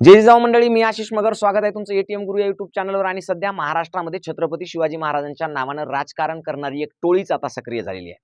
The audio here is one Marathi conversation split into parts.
जय जिजाऊ मंडळी, मी आशिष मगर. स्वागत आहे तुमचं एटीएम गुरु या युट्यूब चॅनलवर. आणि सध्या महाराष्ट्रामध्ये छत्रपती शिवाजी महाराजांच्या नावानं राजकारण करणारी एक टोळीच आता सक्रिय झालेली आहे.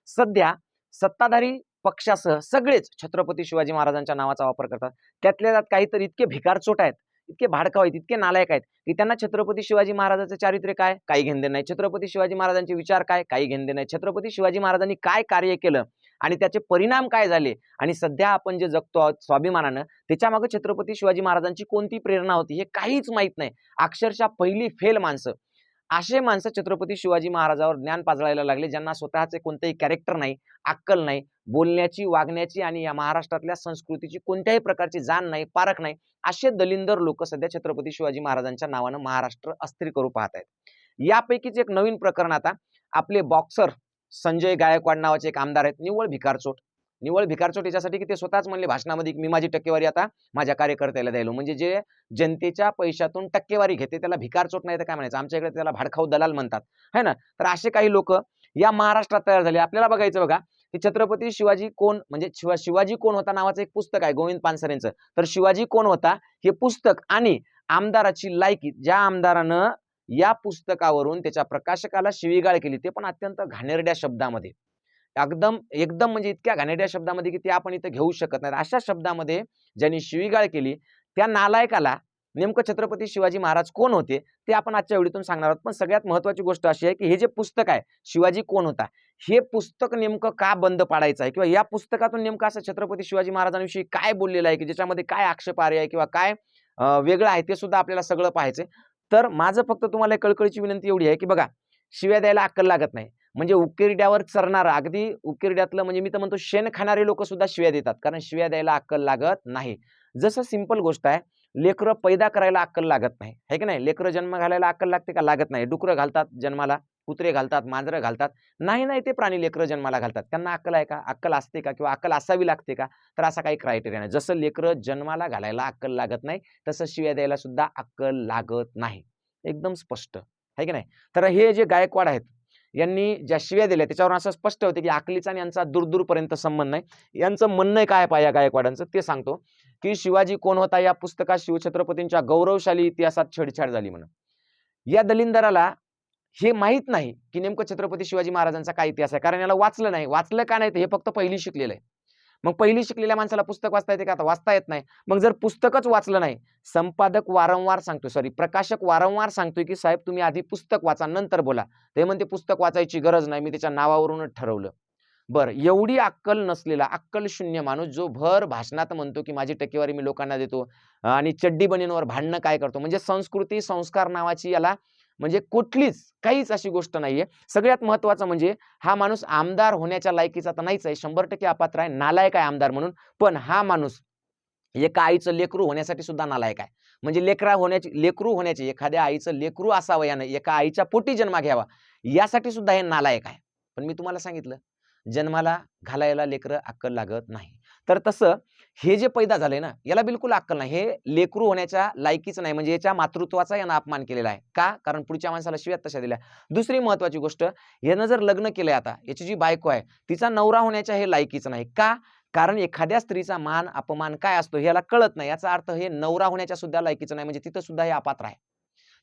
सध्या सत्ताधारी पक्षासह सगळेच छत्रपती शिवाजी महाराजांच्या नावाचा वापर करतात. त्यातल्या त्यात काहीतरी इतके भिकारचोट आहेत, इतके भाडकाव आहेत, इतके नालायक आहेत की त्यांना छत्रपती शिवाजी महाराजांचे चारित्र्य काय, काही घेणं नाही. छत्रपती शिवाजी महाराजांचे विचार काय, काही घेणं नाही. छत्रपती शिवाजी महाराजांनी काय कार्य केलं आणि त्याचे परिणाम काय झाले आणि सध्या आपण जे जगतो आहोत स्वाभिमानानं, त्याच्यामागे छत्रपती शिवाजी महाराजांची कोणती प्रेरणा होती हे काहीच माहित नाही. अक्षरशः पहिली फेल माणसं, असे माणसं छत्रपती शिवाजी महाराजांवर ज्ञान पाजळायला लागले, ज्यांना स्वतःचे कोणतेही कॅरेक्टर नाही, अक्कल नाही, बोलण्याची, वागण्याची आणि या महाराष्ट्रातल्या संस्कृतीची कोणत्याही प्रकारची जाण नाही, पारख नाही. असे दलिंदर लोक सध्या छत्रपती शिवाजी महाराजांच्या नावानं महाराष्ट्र अस्थिर करू पाहत आहेत. यापैकीच एक नवीन प्रकरण आता आपले बॉक्सर संजय गायकवाड नावाचे एक आमदार आहेत. निव्वळ भिकारचोट याच्यासाठी की ते स्वतःच म्हणले भाषणामध्ये, मी माझी टक्केवारी आता माझ्या कार्यकर्त्याला द्यायलो. म्हणजे जे जनतेच्या पैशातून टक्केवारी घेते त्याला भिकारचोट नाही तर काय म्हणायचं, आमच्या इकडे त्याला भाडखाऊ दलाल म्हणतात, है ना. तर असे काही लोक या महाराष्ट्रात तयार झाले. आपल्याला बघायचं बघा की छत्रपती शिवाजी कोण, म्हणजे शिवाजी कोण होता नावाचं एक पुस्तक आहे गोविंद पानसरेंचं. तर शिवाजी कोण होता हे पुस्तक आणि आमदाराची लायकी, ज्या आमदारानं या पुस्तकावरून त्याच्या प्रकाशकाला शिवीगाळ केली, ते पण अत्यंत घाणेरड्या शब्दामध्ये, एकदम एकदम म्हणजे इतक्या घाणेरड्या शब्दामध्ये की ते आपण इथं घेऊ शकत नाही, अशा शब्दामध्ये ज्यांनी शिवीगाळ केली त्या नालायकाला नेमकं छत्रपती शिवाजी महाराज कोण होते ते आपण आजच्या व्हिडिओतून सांगणार आहोत. पण सगळ्यात महत्त्वाची गोष्ट अशी आहे की हे जे पुस्तक आहे शिवाजी कोण होता, हे पुस्तक नेमकं का बंद पाडायचं आहे किंवा या पुस्तकातून नेमकं असं छत्रपती शिवाजी महाराजांविषयी काय बोललेलं आहे की ज्याच्यामध्ये काय आक्षेपार्ह आहे किंवा काय वेगळं आहे ते सुद्धा आपल्याला सगळं पाहायचं. तर माझं फक्त तुम्हाला कळकळीची विनंती एवढी आहे की बघा, शिव्या द्यायला अक्कल लागत नाही. म्हणजे उकिरड्यावर चरणारं, अगदी उकिरड्यातलं म्हणजे मी तर म्हणतो शेण खाणारे लोक सुद्धा शिव्या देतात, कारण शिव्या द्यायला अक्कल लागत नाही. जसं सिंपल गोष्ट आहे, लेकरं पैदा करायला अक्कल लागत नाही, है की नाही. लेकरं जन्म घालायला अक्कल लागते का, लागत नाही. डुकरं घालतात जन्माला, कुत्रे घालतात, मांजरं घालतात, नाही ते प्राणी लेकरं जन्माला घालतात. त्यांना अक्कल आहे का, अक्कल असते का किंवा अक्कल असावी लागते का, तर असा काही क्रायटेरिया नाही. जसं लेकरं जन्माला घालायला अक्कल लागत नाही तसं शिव्या द्यायला सुद्धा अक्कल लागत नाही. एकदम स्पष्ट, है की नाही. तर हे जे गायकवाड आहेत यांनी ज्या शिव्या दिल्या त्याच्यावर असं स्पष्ट होते की अकलीचा आणि यांचा दूरपर्यंत संबंध नाही. यांचं म्हणणं काय पाहिजे गायकवाडांचं ते सांगतो की शिवाजी कोण होता या पुस्तकात शिवछत्रपतींच्या गौरवशाली इतिहासात छेडछाड झाली म्हणून. या दलिंदराला हे माहित नाही की नेमकं छत्रपती शिवाजी महाराजांचा काय इतिहास आहे, कारण याला वाचलं नाही. वाचलं का नाही हे फक्त पहिली शिकलेलं आहे. मग पहिली शिकलेल्या माणसाला पुस्तक वाचता येते का, आता वाचता येत नाही. मग जर पुस्तकच वाचलं नाही, संपादक वारंवार सांगतोय, प्रकाशक वारंवार सांगतोय की साहेब तुम्ही आधी पुस्तक वाचा नंतर बोला. ते म्हणते पुस्तक वाचायची गरज नाही, मी त्याच्या नावावरूनच ठरवलं. बरं, एवढी अक्कल नसलेला, अक्कल शून्य माणूस जो भर भाषणात म्हणतो की माझी टक्केवारी मी लोकांना देतो आणि चड्डी बनींवर भांडणं काय करतो, म्हणजे संस्कृती संस्कार नावाची याला म्हणजे कुठलीच काहीच अशी गोष्ट नाहीये. सगळ्यात महत्त्वाचं म्हणजे हा माणूस आमदार होण्याच्या लायकीचा तर नाहीच आहे, 100% अपात्र आहे, नालायक आहे आमदार म्हणून. पण हा माणूस एका आईचं लेकरू होण्यासाठी सुद्धा नालायक आहे. म्हणजे लेकरू होण्याची एखाद्या आईचं लेकरू असावं यानं, एका आईच्या पोटी जन्म घ्यावा यासाठी सुद्धा हे नालायक आहे. पण मी तुम्हाला सांगितलं जन्माला घालायला लेकरं अक्कल लागत नाही. तर तसं हे जे पैदा झालंय ना याला बिलकुल अक्कल नाही. हे लेकरू होण्याच्या लायकीच नाही, म्हणजे याच्या मातृत्वाचा यानं अपमान केलेला आहे. का, कारण पुढच्या माणसाला शिव्या तशा दिल्या. दुसरी महत्वाची गोष्ट, यानं जर लग्न केलंय, आता याची जी बायको आहे तिचा नवरा होण्याच्या हे लायकीच नाही. का, कारण एखाद्या स्त्रीचा मान अपमान काय असतो हे याला कळत नाही. याचा अर्थ हे नवरा होण्याच्या सुद्धा लायकीचं नाही, म्हणजे तिथं सुद्धा हे अपात्र आहे.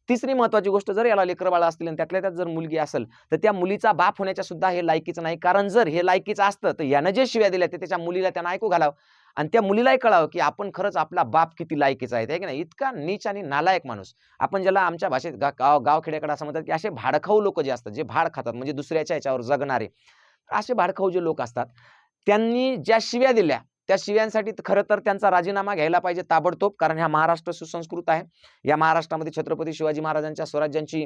तिसरी महत्वाची गोष्ट, जर याला लेकरं बाळ असतील आणि त्यातल्या त्यात जर मुलगी असेल तर त्या मुलीचा बाप होण्याच्या सुद्धा हे लायकीचं नाही. कारण जर हे लायकीचं असतं तर यानं जे शिव्या दिल्या ते त्याच्या मुलीला त्यानं ऐकू घालावं आणि त्या मुलीलाही कळावं की आपण खरंच आपला बाप किती लायकीचा आहे की नाही. इतका नीच आणि नालायक माणूस, आपण ज्याला आमच्या भाषेत गावखेड्याकडे असं म्हणतात की असे भाडखाऊ लोक जे असतात, जे भाड खातात, म्हणजे दुसऱ्याच्या ह्याच्यावर जगणारे, असे भाडखाऊ जे लोक असतात, त्यांनी ज्या शिव्या दिल्या त्या शिव्यांसाठी खरं तर त्यांचा राजीनामा घ्यायला पाहिजे ताबडतोब. कारण हा महाराष्ट्र सुसंस्कृत आहे. या महाराष्ट्रामध्ये छत्रपती शिवाजी महाराजांच्या स्वराज्यांची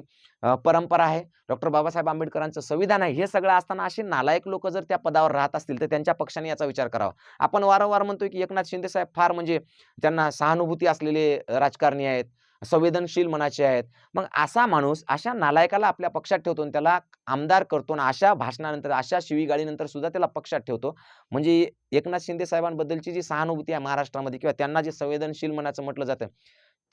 परंपरा आहे, डॉक्टर बाबासाहेब आंबेडकरांचं संविधान आहे. हे सगळं असताना असे नालायक लोक जर त्या पदावर राहत असतील तर त्यांच्या पक्षाने याचा विचार करावा. आपण वारंवार म्हणतोय की एकनाथ शिंदे साहेब फार म्हणजे त्यांना सहानुभूती असलेले राजकारणी आहेत, संवेदनशील मनाचे आहेत. मग असा माणूस अशा नालायकाला आपल्या पक्षात ठेवतो आणि त्याला आमदार करतो ना, अशा भाषणानंतर अशा शिवीगाळीनंतर सुद्धा त्याला पक्षात ठेवतो. म्हणजे एकनाथ शिंदे साहेबांबद्दलची जी सहानुभूती आहे महाराष्ट्रामध्ये किंवा त्यांना जे संवेदनशील मनाचं म्हटलं जातं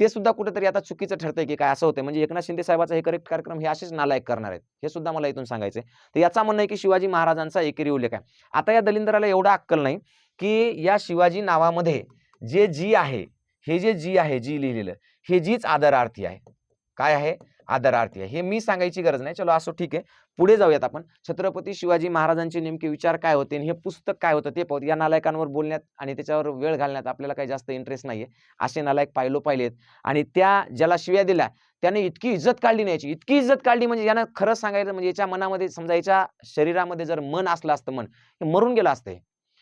ते सुद्धा कुठेतरी आता चुकीचं ठरतंय की काय, असं होतंय. म्हणजे एकनाथ शिंदे साहेबाचा हे करेक्ट कार्यक्रम हे असेच नालायक करणार आहेत, हे सुद्धा मला इथून सांगायचंय. तर याचा म्हणणं आहे की शिवाजी महाराजांचा एकेरी उल्लेख आहे. आता या दलिंदराला एवढा अक्कल नाही की या शिवाजी नावामध्ये जे जी आहे हे जे जी आहे, जी लिहिलेलं हे जीच आदरार्थी आहे. काय आहे? आदरार्थी आहे. हे मी सांगायची गरज नाही. चलो असो, ठीक आहे. पुढे जाऊयात आपण. छत्रपती शिवाजी महाराजांचे नेमके विचार काय होते आणि हे पुस्तक काय होतं ते पाहू. या नालायकांवर बोलण्यात आणि त्याच्यावर वेळ घालण्यात आपल्याला काही जास्त इंटरेस्ट नाहीये. असे नालायक पाहिलेत आणि त्या ज्याला शिव्या दिल्या त्याने इतकी इज्जत काढली नाही याची, इतकी इज्जत काढली म्हणजे यानं खरं सांगायचं म्हणजे याच्या मनामध्ये समजा याच्या शरीरामध्ये जर मन असलं असतं, मन हे मरून गेलं असतं.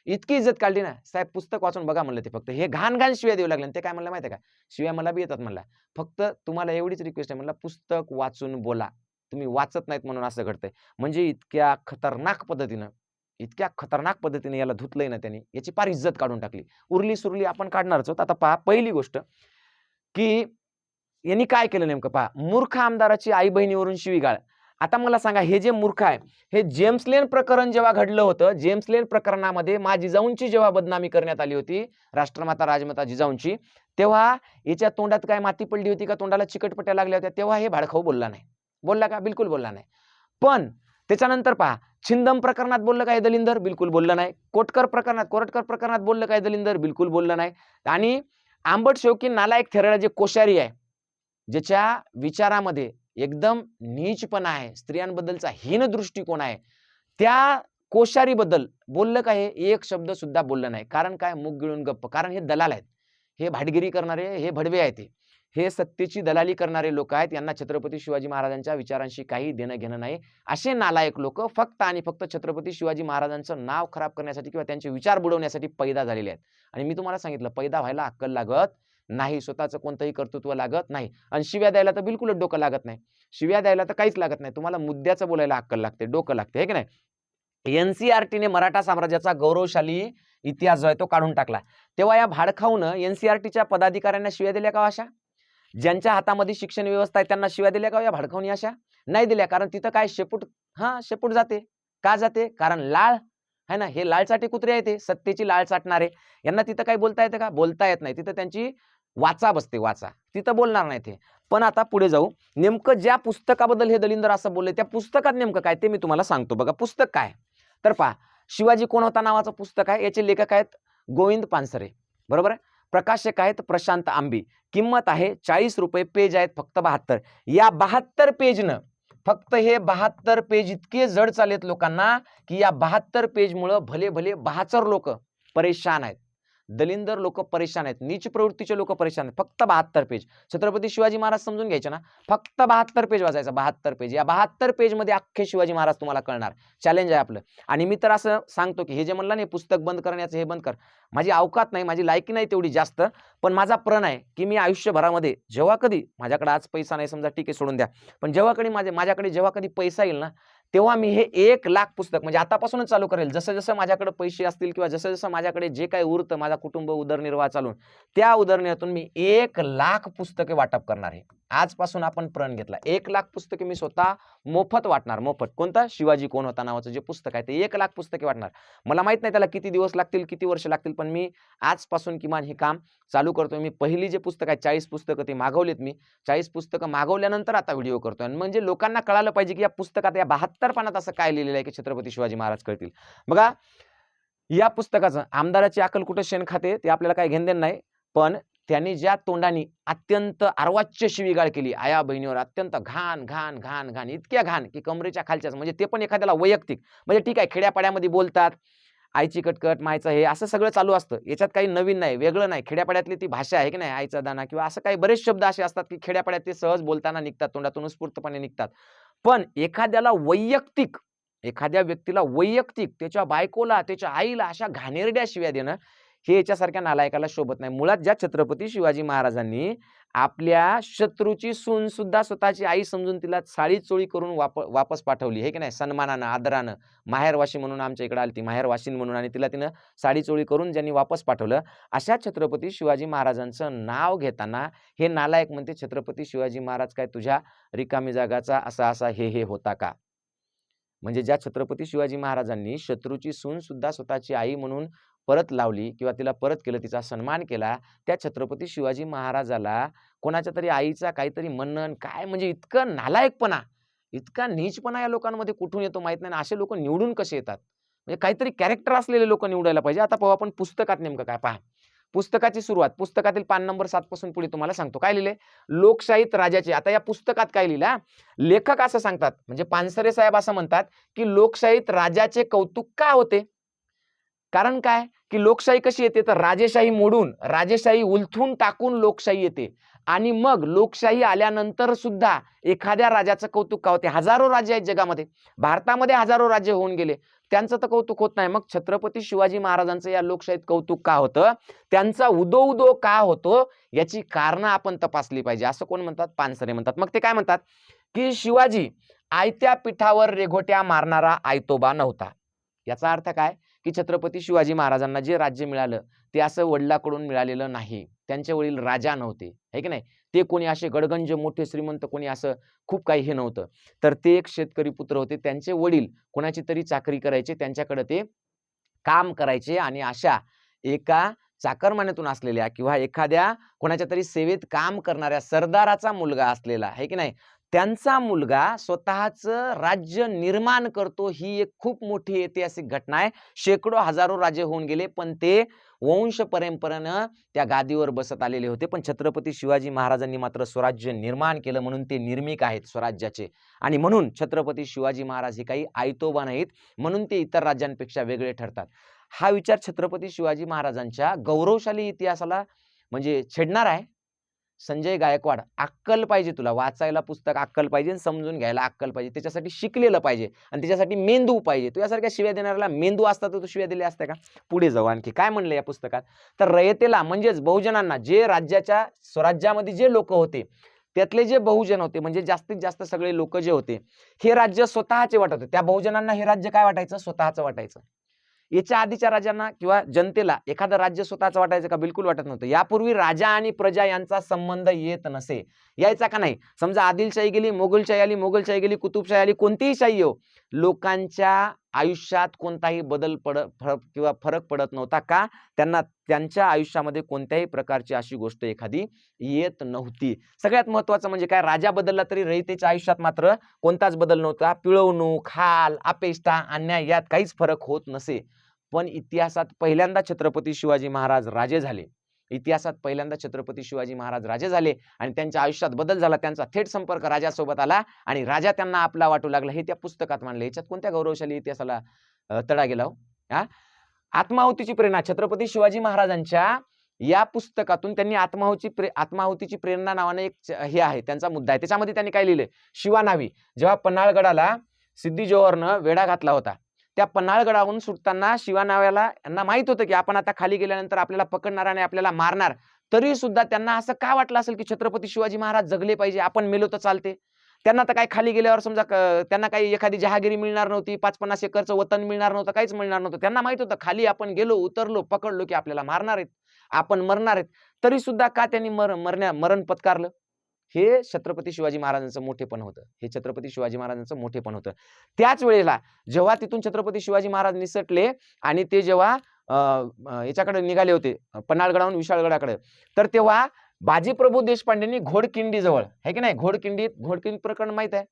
इतकी इज्जत काढली ना, साहेब पुस्तक वाचून बघा म्हणलं ते फक्त. हे घाण-घाण शिव्या देऊ लागले आणि ते काय म्हणलं माहिती आहे का? शिव्या मला बी येतात म्हणला. फक्त तुम्हाला एवढीच रिक्वेस्ट आहे म्हणलं, पुस्तक वाचून बोला. तुम्ही वाचत नाहीत म्हणून असं घडतंय. म्हणजे इतक्या खतरनाक पद्धतीने याला धुतलंय ना त्यांनी, याची फार इज्जत काढून टाकली. उरली-सुरली आपण काढणारच आहोत. आता पहा पहिली गोष्ट, की यांनी काय केलं नेमकं पहा. मूर्ख आमदाराची आई-बहिणीवरून शिवीगाळ. आता मला सांगा हे जे मूर्ख आहे, हे जेम्स लेन प्रकरण जेव्हा घडलं होतं, जेम्स लेन प्रकरणामध्ये जिजाऊंची जेव्हा बदनामी करण्यात आली होती, राष्ट्रमाता राजमाता जिजाऊंची, तेव्हा याच्या तोंडात काय माती पडली होती का, तोंडाला चिकटपट्ट्या लागल्या होत्या, तेव्हा हे भाडखाऊ बोलला नाही. बोलला का? बिलकुल बोलला नाही. पण त्याच्यानंतर पहा, छिंदम प्रकरणात बोललं काय दलिंदर? बिलकुल बोललं नाही. कोरटकर प्रकरणात बोललं काय दलिंदर? बिलकुल बोललं नाही. आणि आंबट शौकीन नालायक थेरडा जे कोश्यारी आहे, ज्याच्या विचारामध्ये एकदम नीचपणा आहे, स्त्रियांबद्दलचा हीन दृष्टिकोन आहे, त्या कोश्यारीबद्दल बोललं काय? एक शब्द सुद्धा बोललं नाही. कारण काय? मुख गिळून गप्प. कारण हे दलाल आहेत. हे भाटगिरी करणारे, हे भडवे आहेत. हे सत्तेची दलाली करणारे लोक आहेत. यांना छत्रपती शिवाजी महाराजांच्या विचारांशी काही देणं घेणं नाही. असे नालायक लोक फक्त आणि फक्त छत्रपती शिवाजी महाराजांचं नाव खराब करण्यासाठी किंवा त्यांचे विचार बुडवण्यासाठी पैदा झालेले आहेत. आणि मी तुम्हाला सांगितलं, पैदा व्हायला अक्कल लागत नाही, स्वतःचं कोणतंही कर्तृत्व लागत नाही आणि शिव्या द्यायला तर बिलकुलच डोकं लागत नाही. शिव्या द्यायला तर काहीच लागत नाही. तुम्हाला मुद्द्याचं बोलायला अक्कल लागते, डोकं लागते, हे की नाही? एनसीईआरटीने मराठा साम्राज्याचा गौरवशाली इतिहास जो आहे तो काढून टाकला. तेव्हा या भाडखाऊनं एनसीईआरटीच्या पदाधिकाऱ्यांना शिव्या दिल्या का अशा? ज्यांच्या हातामध्ये शिक्षण व्यवस्था आहे त्यांना शिव्या दिल्या का या भाडखाऊनी अशा? नाही दिल्या. कारण तिथं काय शेपूट जाते. का जाते? कारण लाळ है ना, हे लाळचाटे कुत्रे आहेत, ते सत्तेची लाळ चाटणारे. यांना तिथं काही बोलता येतं का? बोलता येत नाही. तिथं त्यांची वाचा बसते, वाचा. तिथं बोलणार नाही ते. पण आता पुढे जाऊ. नेमकं ज्या पुस्तकाबद्दल हे दलिंदर असं बोलले, त्या पुस्तकात नेमकं काय ते मी तुम्हाला सांगतो. बघा पुस्तक काय? तर पहा, शिवाजी कोण होता नावाचं पुस्तक आहे. याचे लेखक आहेत गोविंद पानसरे, बरोबर आहे. प्रकाशक आहेत प्रशांत आंबी. किंमत आहे ₹40, पेज आहेत फक्त 72. या 72 पेजनं फक्त हे 72 पेज इतके जड चालेत लोकांना, की या 72 पेजमुळं भले भले 72 लोक परेशान आहेत. दलिंदर लोक परेशान आहेत, नीच प्रवृत्तीचे लोक परेशान आहेत. फक्त 72 पेज. छत्रपती शिवाजी महाराज समजून घ्यायचे ना, फक्त 72 पेज वाचायचं. 72 पेज. या 72 पेज मध्ये अख्खे शिवाजी महाराज तुम्हाला कळणार. चॅलेंज आहे आपलं. आणि मी तर असं सांगतो की हे जे म्हणलं नाही पुस्तक बंद करण्याचं, हे बंद कर. माझी अवकात नाही, माझी लायकी नाही तेवढी जास्त, पण माझा प्रण आहे की मी आयुष्यभरामध्ये जेव्हा कधी माझ्याकडे आज पैसा नाही समजा, ठीक आहे सोडून द्या, पण जेव्हा कधी माझ्याकडे जेव्हा कधी पैसा येईल ना, तेव्हा मी हे 1,00,000 पुस्तक म्हणजे आतापासूनच चालू करेल. जसं जसं माझ्याकडे पैसे असतील किंवा जसं जसं माझ्याकडे जे काही उरतं, माझा कुटुंब उदरनिर्वाह चालून, त्या उदरनिर्वाहातून मी 1,00,000 पुस्तके वाटप करणार आहे. आजपासून आपण प्रण घेतला. 1,00,000 पुस्तके मी स्वतः मोफत वाटणार. मोफत. कोणता? शिवाजी कोण होता नावाचं जे पुस्तक आहे ते 1,00,000 पुस्तके वाटणार. मला माहित नाही त्याला किती दिवस लागतील, किती वर्ष लागतील, पण मी आजपासून किमान हे काम चालू करतोय. मी पहिली जे पुस्तक आहे 40 पुस्तकं ते मागवलेत मी. 40 पुस्तकं मागवल्यानंतर आता व्हिडिओ करतोय. आणि म्हणजे लोकांना कळालं पाहिजे की या पुस्तकात या 72 पानात असं काय लिहिलेलं आहे की छत्रपती शिवाजी महाराज कळतील. बघा या पुस्तकाचं आमदाराची अक्कल कुठं शेण खाते ते आपल्याला काही घेणं नाही, पण त्यांनी ज्या तोंडाने अत्यंत अर्वाच्य शिवीगाळ केली आया बहिणीवर, अत्यंत घाण घाण घाण घाण, इतक्या घाण की कमरेच्या खालच्याच, म्हणजे ते पण एखाद्याला वैयक्तिक, म्हणजे ठीक आहे खेड्यापाड्यामध्ये बोलतात, आईची कटकट मायचं हे असं सगळं चालू असतं. याच्यात काही नवीन नाही, वेगळं नाही. खेड्यापाड्यातली ती भाषा आहे की नाही, आईचा दाना किंवा असं काही बरेच शब्द असे असतात की खेड्यापाड्यात ते सहज बोलताना निघतात, तोंडातून उत्स्फूर्तपणे निघतात. पण एखाद्याला वैयक्तिक, एखाद्या व्यक्तीला वैयक्तिक, त्याच्या बायकोला, त्याच्या आईला अशा घाणेरड्या शिव्या देणं हे याच्यासारख्या नालायकाला शोभत नाही. मुळात ज्या छत्रपती शिवाजी महाराजांनी आपल्या शत्रूची सून सुद्धा स्वतःची आई समजून तिला साडी चोळी करून वापस पाठवली, हे की नाही, सन्मानानं, आदरानं, माहेरवाशी म्हणून आमच्या इकडे आली ती, माहेरवाशीन म्हणून, आणि तिला तिनं साडी चोळी करून ज्यांनी वापस पाठवलं, अशा छत्रपती शिवाजी महाराजांचं नाव घेताना हे नालायक म्हणते छत्रपती शिवाजी महाराज काय तुझ्या रिकामी जागाचा असा असा हे होता का? म्हणजे ज्या छत्रपती शिवाजी महाराजांनी शत्रूची सून सुद्धा स्वतःची आई म्हणून परत लावली किंवा तिला परत केलं, तिचा सन्मान केला, त्या छत्रपती शिवाजी महाराजाला कोणाच्या तरी आईचा काहीतरी म्हणणं, काय म्हणजे इतकं नालायकपणा, इतका नीचपणा या लोकांमध्ये कुठून येतो माहित नाही. असे लोक निवडून कसे येतात? म्हणजे काहीतरी कॅरेक्टर असलेले लोक निवडायला पाहिजे. आता पाहू आपण पुस्तकात नेमकं काय. पहा पुस्तकाची सुरुवात पुस्तकातील पान नंबर 7 पासून पुढे तुम्हाला सांगतो. काय लिहिले? लोकशाहीत राजाचे. आता या पुस्तकात काय लिहिलं? लेखक असं सांगतात, म्हणजे पानसरे साहेब असं म्हणतात की लोकशाहीत राजाचे कौतुक का होते? कारण काय की लोकशाही कशी येते? तर राजेशाही मोडून, राजेशाही उलथून टाकून लोकशाही येते. आणि मग लोकशाही आल्यानंतर सुद्धा एखाद्या राजाचं कौतुक का होते? हजारो राज्य आहेत जगामध्ये, भारतामध्ये हजारो राज्य होऊन गेले, त्यांचं तर कौतुक होत नाही. मग छत्रपती शिवाजी महाराजांचं या लोकशाहीत कौतुक का होतं? त्यांचा उदो उदो का होतो? याची कारणं आपण तपासली पाहिजे, असं कोण म्हणतात? पानसरे म्हणतात. मग ते काय म्हणतात की शिवाजी आयत्या पिठावर रेघोट्या मारणारा आयतोबा नव्हता. याचा अर्थ काय की छत्रपती शिवाजी महाराजांना जे राज्य मिळालं ते असं वडिलांकडून मिळालेलं नाही. त्यांचे वडील राजा नव्हते, आहे की नाही? ते कोणी असे गडगंज मोठे श्रीमंत, कोणी असं खूप काही हे नव्हतं. तर ते एक शेतकरी पुत्र होते. त्यांचे वडील कोणाची तरी चाकरी करायचे, त्यांच्याकडे ते काम करायचे आणि अशा एका चाकरमान्यातून असलेल्या किंवा एखाद्या कोणाच्या तरी सेवेत काम करणाऱ्या सरदाराचा मुलगा असलेला, आहे की नाही, त्यांचा मुलगा स्वतःचं राज्य निर्माण करतो. ही एक खूप मोठी ऐतिहासिक घटना आहे. शेकडो हजारो राज्य होऊन गेले, पण ते वंश परंपरेनं त्या गादीवर बसत आलेले होते. पण छत्रपती शिवाजी महाराजांनी मात्र स्वराज्य निर्माण केलं, म्हणून ते निर्मिक आहेत स्वराज्याचे. आणि म्हणून छत्रपती शिवाजी महाराज हे काही आयतोबा नाहीत, म्हणून ते इतर राज्यांपेक्षा वेगळे ठरतात. हा विचार छत्रपती शिवाजी महाराजांच्या गौरवशाली इतिहासाला म्हणजे छेडणार आहे. संजय गायकवाड, अक्कल पाहिजे तुला, वाचायला पुस्तक अक्कल पाहिजे, समजून घ्यायला अक्कल पाहिजे, त्याच्यासाठी शिकलेलं पाहिजे आणि त्याच्यासाठी मेंदू पाहिजे. तू यासारख्या शिव्या देणाऱ्याला मेंदू असता तर तू शिव्या दिल्या असत्या का? पुढे जाऊ आणखी काय म्हणलं या पुस्तकात? तर रयतेला म्हणजेच बहुजनांना, जे राज्याच्या स्वराज्यामध्ये जे लोक होते त्यातले जे बहुजन होते, म्हणजे जास्तीत जास्त सगळे लोक जे होते, हे राज्य स्वतःचे वाटत होते. त्या बहुजनांना हे राज्य काय वाटायचं? स्वतःचं वाटायचं. याच्या आधीच्या राजांना किंवा जनतेला एखादं राज्य स्वतःचं वाटायचं का? बिलकुल वाटत नव्हतं. यापूर्वी राजा आणि प्रजा यांचा संबंध येत नसे. यायचा का नाही? समजा आदिलशाही गेली, मोगलशाही आली, मोगलशाही गेली, कुतुबशाही आली, कोणतीही शाही हो, लोकांच्या आयुष्यात कोणताही बदल किंवा फरक पडत नव्हता. का? त्यांना त्यांच्या आयुष्यामध्ये कोणत्याही प्रकारची अशी गोष्ट एखादी येत नव्हती. सगळ्यात महत्वाचं म्हणजे काय? राजा बदलला तरी रयतेच्या आयुष्यात मात्र कोणताच बदल नव्हता. पिळवणूक, हाल, अपेष्टा, अन्याय यात काहीच फरक होत नसे. पण इतिहासात पहिल्यांदा छत्रपती शिवाजी महाराज राजे झाले. इतिहासात पहिल्यांदा छत्रपती शिवाजी महाराज राजे झाले आणि त्यांच्या आयुष्यात बदल झाला. त्यांचा थेट संपर्क राजासोबत आला आणि राजा त्यांना आपला वाटू लागला. हे त्या पुस्तकात मांडले. याच्यात कोणत्या गौरवशाली इतिहासाला तडा गेला हो? आत्माहुतीची प्रेरणा. छत्रपती शिवाजी महाराजांच्या या पुस्तकातून त्यांनी आत्माहुतीची प्रेरणा नावाने एक हे आहे, त्यांचा मुद्दा आहे. त्याच्यामध्ये त्यांनी काय लिहिलंय? शिवानावी जेव्हा पन्हाळगडाला सिद्धी जोहरनं वेढा घातला होता, त्या पन्हाळगडावरून सुटताना शिवानाव्याला यांना माहित होतं की आपण आता खाली गेल्यानंतर आपल्याला पकडणार आणि आपल्याला मारणार, तरी सुद्धा त्यांना असं का वाटलं असेल की छत्रपती शिवाजी महाराज जगले पाहिजे, आपण मेलो तर चालते. त्यांना तर काय खाली गेल्यावर समजा त्यांना काही एखादी जहागिरी मिळणार नव्हती, 5-50 एकरचं वतन मिळणार नव्हतं, काहीच मिळणार नव्हतं. त्यांना माहित होतं खाली आपण गेलो, उतरलो, पकडलो की आपल्याला मारणार आहेत, आपण मरणार आहेत. तरी सुद्धा का त्यांनी मरण पत्कारलं? हे छत्रपती शिवाजी महाराजांचं मोठेपण होतं. हे छत्रपती शिवाजी महाराजांचं मोठेपण होतं. त्याच वेळेला जेव्हा तिथून छत्रपती शिवाजी महाराज निसटले आणि ते जेव्हा याच्याकडे निघाले होते पन्हाळगडाहून विशाळगडाकडे, तर तेव्हा बाजीप्रभू देशपांडेंनी घोडकिंडी जवळ, आहे की नाही, घोडकिंडी प्रकरण माहित आहे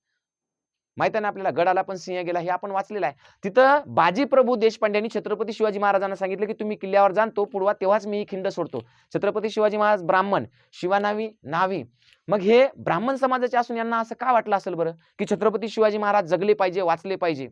ना आपल्याला? गडाला पण सिंह गेला, हे आपण वाचलेलं आहे. तिथं बाजीप्रभू देशपांडेंनी छत्रपती शिवाजी महाराजांना सांगितलं की तुम्ही किल्ल्यावर जाण, तो पुढवा, तेव्हाच मी ही खिंड सोडतो. छत्रपती शिवाजी महाराज ब्राह्मण, शिवानावी नावी. मग हे ब्राह्मण समाजाचे असून यांना असं का वाटलं असेल बरं की छत्रपती शिवाजी महाराज जगले पाहिजे, वाचले पाहिजे?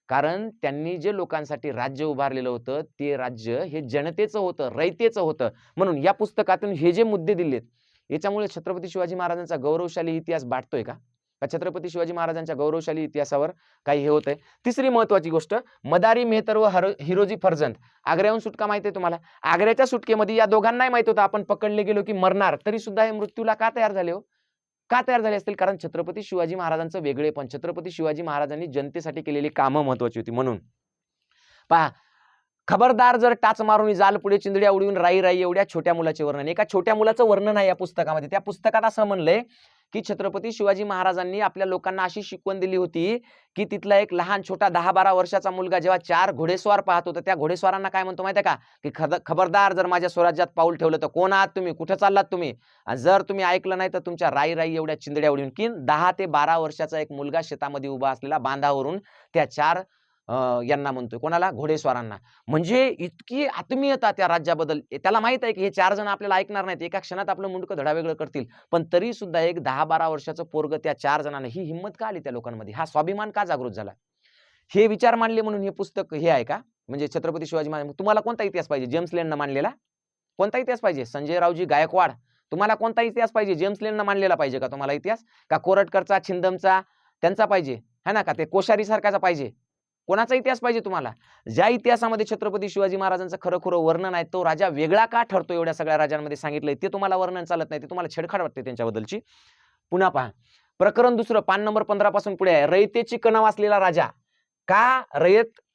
कारण त्यांनी जे लोकांसाठी राज्य उभारलेलं होतं ते राज्य हे जनतेचं होतं, रयतेचं होतं. म्हणून या पुस्तकातून हे जे मुद्दे दिलेत, याच्यामुळे छत्रपती शिवाजी महाराजांचा गौरवशाली इतिहास बाटतोय का? छत्रपती शिवाजी महाराजांच्या गौरवशाली इतिहासावर काही हे होतंय? तिसरी महत्वाची गोष्ट, मदारी मेहतर व हिरोजी फर्जंद. आग्र्याहून सुटका माहिती आहे तुम्हाला? आग्र्याच्या सुटकेमध्ये या दोघांनाही माहित होतं आपण पकडले गेलो की मरणार, तरी सुद्धा हे मृत्यूला का तयार झाले हो? का तयार झाले असतील? कारण छत्रपती शिवाजी महाराजांचं वेगळेपण, छत्रपती शिवाजी महाराजांनी जनतेसाठी केलेली कामं महत्वाची होती. म्हणून पहा, खबरदार जर टाच मारून जाल पुढे चिंधड्या उडवून राई राई एवढ्या छोट्या मुलाचे वर्णन. एका छोट्या मुलाचं वर्णन आहे या पुस्तकामध्ये. त्या पुस्तकात असं म्हणलंय की छत्रपती शिवाजी महाराजांनी आपल्या लोकांना अशी शिकवण दिली होती की तिथला एक लहान छोटा 10-12 वर्षाचा मुलगा जेव्हा 4 घोडेस्वार पाहत होता, त्या घोडेस्वारांना काय म्हणतो माहिती आहे का? की खबरदार जर माझ्या स्वराज्यात पाऊल ठेवलं तर कोण आहात तुम्ही, कुठे चाललात तुम्ही, जर तुम्ही ऐकलं नाही तर तुमच्या राई राई एवढ्या चिंधड्या उडवून. की 10 ते 12 वर्षाचा एक मुलगा शेतामध्ये उभा असलेला बांधावरून त्या 4 यांना म्हणतोय, कोणाला? घोडेस्वारांना. म्हणजे इतकी आत्मीयता त्या राज्याबद्दल. त्याला माहित आहे की हे 4 जण आपल्याला ऐकणार नाहीत, एका क्षणात आपलं मुंडकं धडावेगळं करतील. पण तरी सुद्धा एक 10-12 वर्षाचं पोरगं त्या 4 जणांना, ही हिंमत का आली त्या लोकांमध्ये? हा स्वाभिमान का जागृत झाला? हे विचार मांडले म्हणून हे पुस्तक हे आहे का? म्हणजे छत्रपती शिवाजी महाराज. तुम्हाला कोणता इतिहास पाहिजे? जेम्स लेननं मांडलेला? कोणता इतिहास पाहिजे? संजयरावजी गायकवाड. तुम्हाला कोणता इतिहास पाहिजे? जेम्स लेननं मांडलेला पाहिजे का तुम्हाला इतिहास? का कोरटकरचा, छिंदमचा त्यांचा पाहिजे? है ना? का ते कोश्यारी सारखाचा पाहिजे? कोणाचा इतिहास पाहिजे तुम्हाला? ज्या इतिहासामध्ये छत्रपती शिवाजी महाराजांचं खरं-खुरं वर्णन आहे, तो राजा वेगळा का ठरतो एवढ्या सगळ्या राजांमध्ये सांगितलंय, ते तुम्हाला वर्णन चालत नाही. ते तुम्हाला छेडछाड वाटते त्यांच्याबद्दलची. पुन्हा पहा. प्रकरण दुसरं, पान नंबर 15 पासून पुढे आहे. रयतेची कणव असलेला राजा. का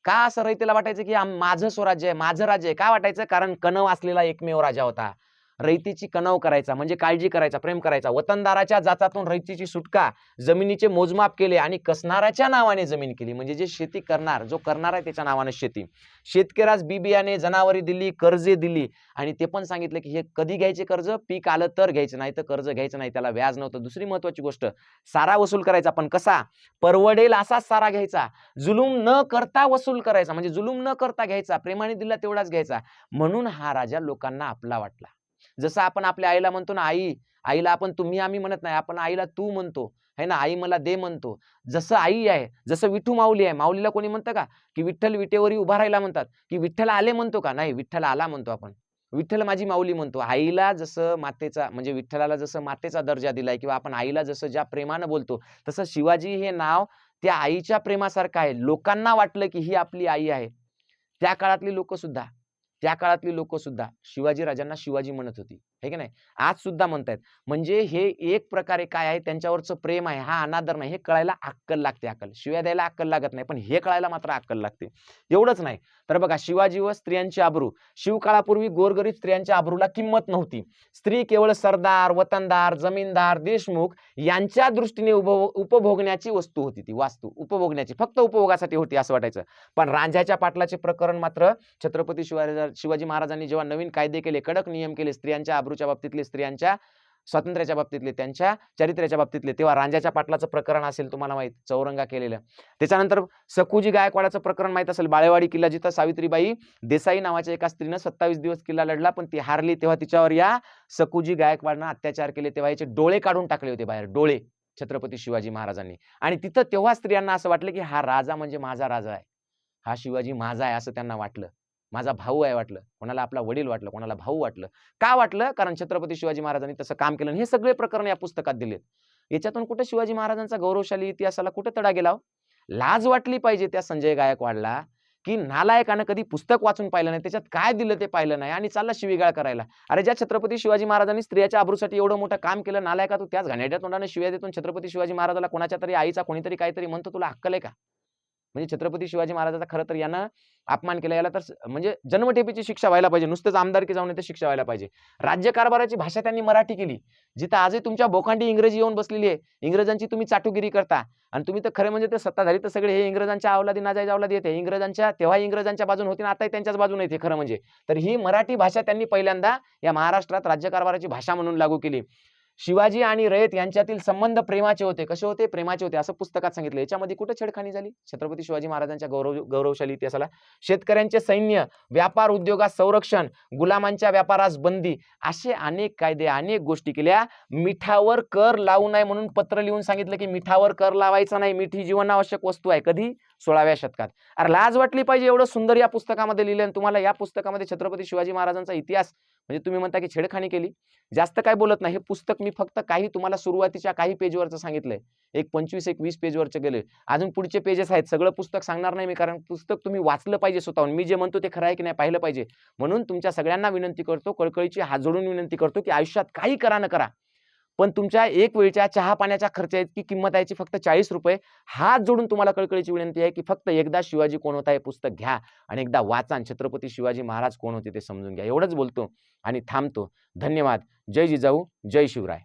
का असं रयतेला वाटायचं की माझं स्वराज्य आहे, माझं राज्य आहे? का वाटायचं? कारण कणव असलेला एकमेव राजा होता. रयतेची कणव करायचा म्हणजे काळजी करायचा, प्रेम करायचा. वतनदाराच्या जाचातून रयतेची सुटका, जमिनीचे मोजमाप केले आणि कसणाराच्या नावाने जमीन केली. म्हणजे जे शेती करणार, जो करणार आहे त्याच्या नावाने शेती. शेतकऱ्यास बी बियाणे, जनावरे दिली, कर्जे दिली आणि ते पण सांगितलं की हे कधी घ्यायचे कर्ज? पीक आलं तर घ्यायचं, नाही तर कर्ज घ्यायचं नाही, त्याला व्याज नव्हतं. दुसरी महत्वाची गोष्ट, सारा वसूल करायचा, पण कसा? परवडेल असाच सारा घ्यायचा. जुलूम न करता वसूल करायचा, म्हणजे जुलूम न करता घ्यायचा, प्रेमाने दिला तेवढाच घ्यायचा. म्हणून हा राजा लोकांना आपला वाटला. जसं आपण आपल्या आईला म्हणतो ना, आई, आईला आपण तुम्ही आम्ही म्हणत नाही, आपण आईला तू म्हणतो, है ना? आई मला दे म्हणतो. जसं आई आहे, जसं विठू माऊली आहे. माऊलीला कोणी म्हणतं का की विठ्ठल विटेवरी उभा राहिला म्हणतात, की विठ्ठल आले म्हणतो का? नाही, विठ्ठल आला म्हणतो आपण. विठ्ठल माझी माऊली म्हणतो. आईला जसं मातेचा, म्हणजे विठ्ठलाला जसं मातेचा दर्जा दिलाय किंवा आपण आईला जसं ज्या प्रेमानं बोलतो, तसं शिवाजी हे नाव त्या आईच्या प्रेमासारखं आहे. लोकांना वाटलं की ही आपली आई आहे. त्या काळातली लोक सुद्धा शिवाजी राजांना शिवाजी म्हणत होती, हे की नाही? आज सुद्धा म्हणतायत. म्हणजे हे एक प्रकारे काय आहे, त्यांच्यावरचं प्रेम आहे, हा अनादर नाही. हे कळायला अक्कल लागते. अक्कल शिव्या द्यायला अक्कल लागत नाही, पण हे कळायला मात्र अक्कल लागते. एवढंच नाही तर बघा, शिवाजी व स्त्रियांची आबरू. शिवकाळापूर्वी गोरगरीब स्त्रियांच्या आबरूला किंमत नव्हती. स्त्री केवळ सरदार, वतनदार, जमीनदार, देशमुख यांच्या दृष्टीने उपभोगण्याची वस्तू होती. ती वास्तू उपभोगण्याची, फक्त उपभोगासाठी होती असं वाटायचं. पण रांझ्याच्या पाटलाचे प्रकरण मात्र छत्रपती शिवाजी महाराजांनी जेव्हा नवीन कायदे केले, कडक नियम केले, स्त्रियांच्या आबरूच्या बाबतीतले, स्त्रियांच्या स्वातंत्र्याच्या बाबतीतले, त्यांच्या चारित्र्याच्या बाबतीतले, तेव्हा रांझ्याच्या पाटलाचं प्रकरण असेल तुम्हाला माहित, चौरंगा केलेलं. त्याच्यानंतर सखुजी गायकवाडाचं प्रकरण माहित असेल, बाळेवाडी किल्ला, जिथं सावित्रीबाई देसाई नावाच्या एका स्त्रीनं 27 दिवस किल्ला लढला, पण ती हारली. तेव्हा तिच्यावर या सखुजी गायकवाडनं अत्याचार केले. तेव्हा याचे डोळे काढून टाकले होते बाहेर, डोळे, छत्रपती शिवाजी महाराजांनी. आणि तिथं तेव्हा स्त्रियांना असं वाटलं की हा राजा म्हणजे माझा राजा आहे, हा शिवाजी माझा आहे, असं त्यांना वाटलं. माझा भाऊ आहे वाटलं, कोणाला आपला वडील वाटलं, कोणाला भाऊ वाटलं. का वाटलं? कारण छत्रपती शिवाजी महाराजांनी तसं काम केलं. हे सगळे प्रकरण या पुस्तकात दिलेत. याच्यातून कुठे शिवाजी महाराजांचा गौरवशाली इतिहासाला कुठे तडा गेला? लाज वाटली पाहिजे त्या संजय गायकवाडला, की नालायकानं कधी पुस्तक वाचून पाहिलं नाही, त्याच्यात काय दिलं ते पाहिलं नाही आणि चालला शिवीगाळ करायला. अरे, ज्या छत्रपती शिवाजी महाराजांनी स्त्रियाच्या आबरूसाठी एवढं मोठं काम केलं, नालायका तू त्याच घाणेरड्या तोंडाने शिव्या देतो. छत्रपती शिवाजी महाराजाला कोणाच्या तरी आईचा कोणीतरी काहीतरी म्हणतो, तुला अक्कल आहे का? म्हणजे छत्रपती शिवाजी महाराजाचा खरं तर यानं अपमान केला, याला तर म्हणजे जन्मठेपेची शिक्षा व्हायला पाहिजे. नुसतंच आमदारकी जाऊन येते शिक्षा व्हायला पाहिजे. राज्यकारभाराची भाषा त्यांनी मराठी केली, जिथं आजही तुमच्या बोकांडी इंग्रजी येऊन बसलेली आहे. इंग्रजांची तुम्ही चाटुगिरी करता आणि तुम्ही तर खरे म्हणजे ते सत्ताधारी तर सगळे हे इंग्रजांच्या अवलादी नाजायज अवलादी येते. तेव्हा इंग्रजांच्या बाजूने होती, आता त्यांच्याच बाजूने येते खरं म्हणजे. तर ही मराठी भाषा त्यांनी पहिल्यांदा या महाराष्ट्रात राज्यकारभाराची भाषा म्हणून लागू केली. शिवाजी आणि रयत यांच्यातील संबंध प्रेमाचे होते. कसे होते? प्रेमाचे होते, असं पुस्तकात सांगितलं. याच्यामध्ये कुठे छेडखानी झाली छत्रपती शिवाजी महाराजांच्या गौरवशाली इतिहासाला? शेतकऱ्यांचे सैन्य, व्यापार उद्योगास संरक्षण, गुलामांच्या व्यापारास बंदी, असे अनेक कायदे, अनेक गोष्टी केल्या. मिठावर कर लावू नये म्हणून पत्र लिहून सांगितलं की मिठावर कर लावायचा नाही, मीठ ही जीवनावश्यक वस्तू आहे. कधी? 16व्या शतकात. अरे, लाज वाटली पाहिजे, एवढं सुंदर या पुस्तकामध्ये लिहिलं. तुम्हाला या पुस्तकामध्ये छत्रपती शिवाजी महाराजांचा इतिहास म्हणजे तुम्ही म्हणता की छेडखानी केली. जास्त काय बोलत नाही. हे पुस्तक मी फक्त काही तुम्हाला सुरुवातीच्या काही पेजवरचं सांगितलंय. एक 25-20 पेजवरचे गेले. अजून पुढचे पेजेस आहेत. सगळं पुस्तक सांगणार नाही मी, कारण पुस्तक तुम्ही वाचलं पाहिजे स्वतःहून. मी जे म्हणतो ते खरं आहे की नाही पाहिलं पाहिजे. म्हणून तुमच्या सगळ्यांना विनंती करतो, कळकळीची हात जोडून विनंती करतो की आयुष्यात काही करा न करा, पण तुमच्या एक वेळच्या चहा पाण्याच्या खर्चाची किंमत आहे फक्त ₹40. हात जोडून तुम्हाला कळकळीची विनंती आहे की फक्त एकदा शिवाजी कोण होता हे पुस्तक घ्या आणि एकदा वाचा. छत्रपती शिवाजी महाराज कोण होते ते समजून घ्या. एवढंच बोलतो आणि थांबतो. धन्यवाद. जय जिजाऊ, जय शिवराय.